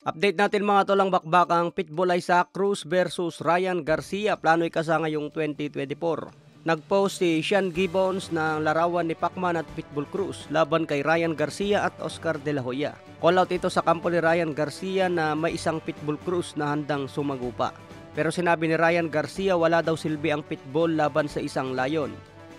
Update natin mga tolang bakbakang Pitbull Isaac Cruz versus Ryan Garcia. Plano ikasa ngayong 2024. Nagpost si Sean Gibbons ng larawan ni Pacman at Pitbull Cruz laban kay Ryan Garcia at Oscar De La Hoya. Call out ito sa kampo ni Ryan Garcia na may isang Pitbull Cruz na handang sumagupa. Pero sinabi ni Ryan Garcia wala daw silbi ang Pitbull laban sa isang Lion.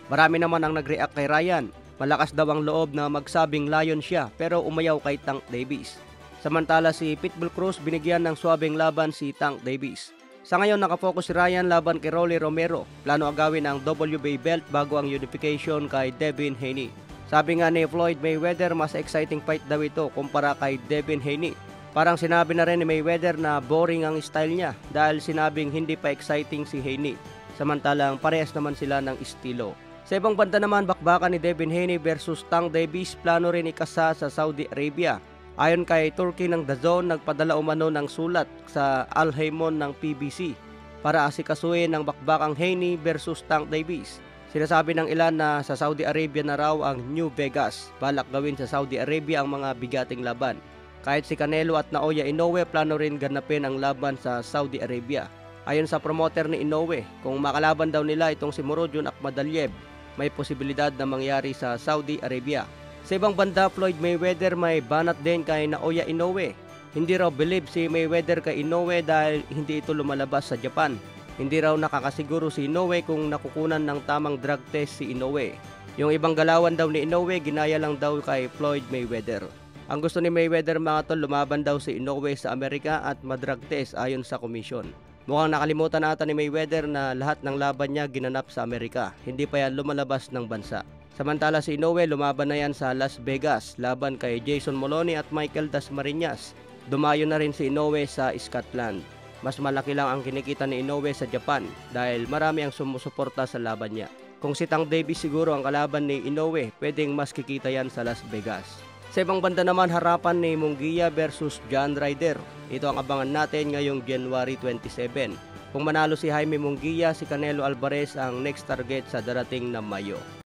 Marami naman ang nag-react kay Ryan. Malakas daw ang loob na magsabing Lion siya pero umayaw kay Tank Davis. Samantala si Pitbull Cruz binigyan ng swabing laban si Tank Davis. Sa ngayon nakafocus si Ryan laban kay Rolly Romero. Plano agawin ang WBA belt bago ang unification kay Devin Haney. Sabi nga ni Floyd Mayweather mas exciting fight daw ito kumpara kay Devin Haney. Parang sinabi na rin ni Mayweather na boring ang style niya dahil sinabing hindi pa exciting si Haney. Samantalang parehas naman sila ng estilo. Sa ibang banda naman bakbakan ni Devin Haney versus Tank Davis plano rin ikasa sa Saudi Arabia. Ayon kay Turkey ng DAZN, nagpadala umano ng sulat sa Al Haymon ng PBC para asikasuhin ang bakbakang Haney versus Tank Davis. Sinasabi ng ilan na sa Saudi Arabia na raw ang New Vegas. Balak gawin sa Saudi Arabia ang mga bigating laban. Kahit si Canelo at Naoya Inoue plano rin ganapin ang laban sa Saudi Arabia. Ayon sa promoter ni Inoue, kung makalaban daw nila itong si Murodjon Akhmadaliev, may posibilidad na mangyari sa Saudi Arabia. Sa ibang banda, Floyd Mayweather may banat din kay Naoya Inoue. Hindi raw believe si Mayweather kay Inoue dahil hindi ito lumalabas sa Japan. Hindi raw nakakasiguro si Inoue kung nakukunan ng tamang drug test si Inoue. Yung ibang galawan daw ni Inoue, ginaya lang daw kay Floyd Mayweather. Ang gusto ni Mayweather mga tol, lumaban daw si Inoue sa Amerika at madrag test ayon sa komisyon. Mukhang nakalimutan ata ni Mayweather na lahat ng laban niya ginanap sa Amerika. Hindi pa yan lumalabas ng bansa. Samantala si Inoue lumaban na yan sa Las Vegas laban kay Jason Moloney at Michael Dasmariñas. Dumayo na rin si Inoue sa Scotland. Mas malaki lang ang kinikita ni Inoue sa Japan dahil marami ang sumusuporta sa laban niya. Kung si Tank Davis siguro ang kalaban ni Inoue, pwedeng mas kikita yan sa Las Vegas. Sa ibang banda naman, harapan ni Munguia versus John Ryder. Ito ang abangan natin ngayong January 27. Kung manalo si Jaime Munguia, si Canelo Alvarez ang next target sa darating na Mayo.